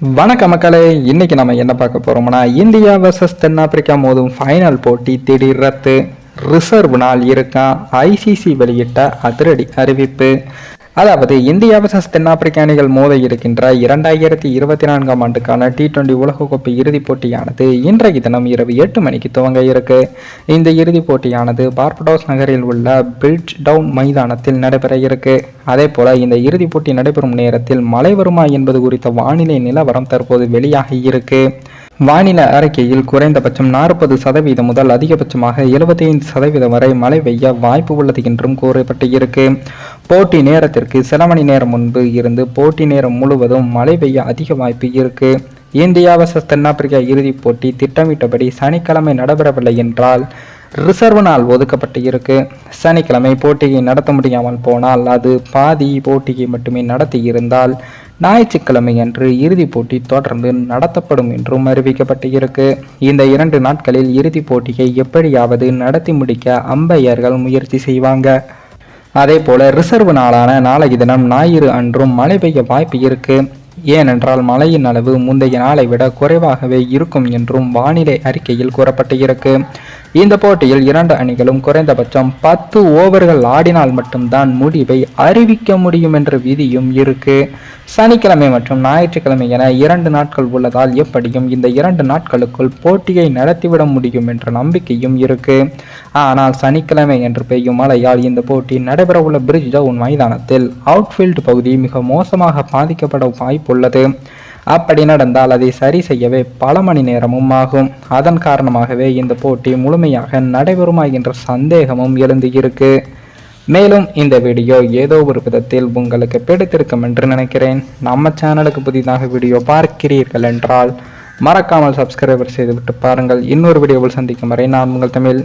வணக்க மக்களே, இன்னைக்கு நம்ம என்ன பார்க்க போறோம்னா இந்தியா வர்சஸ் தென்னாப்பிரிக்கா மோதும் ஃபைனல் போட்டி திடீர் ரத்து. ரிசர்வ் நாள் இருக்கா? ஐசிசி வெளியிட்ட அதிரடி அறிவிப்பு. அதாவது இந்தியா வர்சஸ் தென்னாப்பிரிக்க அணிகள் மோத இருக்கின்ற 2024 ஆண்டுக்கான T20 உலகக்கோப்பை இறுதிப் போட்டியானது இன்றைய தினம் இரவு 8 மணிக்கு துவங்க இருக்கு. இந்த இறுதிப் போட்டியானது பார்படோஸ் நகரில் உள்ள பிரிட்ஜ் டவுன் மைதானத்தில் நடைபெற இருக்கு. அதே போல இந்த இறுதிப் போட்டி நடைபெறும் நேரத்தில் மழை வருமா என்பது குறித்த வானிலை நிலவரம் தற்போது வெளியாகி இருக்கு. வானிலை அறிக்கையில் குறைந்தபட்சம் 40% முதல் அதிகபட்சமாக 75% வரை மழை பெய்ய வாய்ப்பு உள்ளது என்றும் கூறப்பட்டு இருக்கு. போட்டி நேரத்திற்கு சில மணி நேரம் முன்பு இருந்து போட்டி நேரம் முழுவதும் மழை பெய்ய அதிக வாய்ப்பு இருக்கு. இந்தியா வர்சஸ் தென்னாப்பிரிக்கா இறுதிப் போட்டி திட்டமிட்டபடி சனிக்கிழமை நடைபெறவில்லை என்றால் ரிசர்வ் நாள் ஒதுக்கப்பட்டு இருக்கு. சனிக்கிழமை போட்டியை நடத்த முடியாமல் போனால் அது பாதி போட்டியை மட்டுமே நடத்தி இருந்தால் ஞாயிற்றுக்கிழமை அன்று இறுதிப் போட்டி தொடர்ந்து நடத்தப்படும் என்றும் அறிவிக்கப்பட்டு இருக்கு. இந்த 2 நாட்களில் இறுதிப் போட்டியை எப்படியாவது நடத்தி முடிக்க அம்பையர்கள் முயற்சி செய்வாங்க. அதே போல ரிசர்வ் நாளான நாளைய தினம் ஞாயிறு அன்றும் மழை பெய்ய வாய்ப்பு இருக்கு. ஏனென்றால் மழையின் அளவு முந்தைய நாளை விட குறைவாகவே இருக்கும் என்றும் வானிலை அறிக்கையில் கூறப்பட்டு இருக்கு. இந்த போட்டியில் 2 அணிகளும் குறைந்தபட்சம் 10 ஓவர்கள் ஆடினால் மட்டும்தான் முடிவை அறிவிக்க முடியும் என்ற விதியும் இருக்கு. சனிக்கிழமை மற்றும் ஞாயிற்றுக்கிழமை என 2 நாட்கள் உள்ளதால் எப்படியும் இந்த 2 நாட்களுக்குள் போட்டியை நடத்திவிட முடியும் என்ற நம்பிக்கையும் இருக்கு. ஆனால் சனிக்கிழமை என்று பெய்யும் மழையால் இந்த போட்டி நடைபெற உள்ள பிரிட்ஜ் டவுன் மைதானத்தில் அவுட்ஃபீல்டு பகுதி மிக மோசமாக பாதிக்கப்பட வாய்ப்புள்ளது. அப்படி நடந்தால் அதை சரி செய்யவே பல மணி நேரமும் ஆகும். அதன் காரணமாகவே இந்த போட்டி முழுமையாக நடைபெறுமா என்ற சந்தேகமும் எழுந்து இருக்கு. மேலும் இந்த வீடியோ ஏதோ ஒரு விதத்தில் உங்களுக்கு பிடித்திருக்கும் என்று நினைக்கிறேன். நம்ம சேனலுக்கு புதிதாக வீடியோ பார்க்கிறீர்கள் என்றால் மறக்காமல் சப்ஸ்கிரைபர் செய்துவிட்டு பாருங்கள். இன்னொரு வீடியோவில் சந்திக்கும் வரை நான் உங்கள் தமிழ்.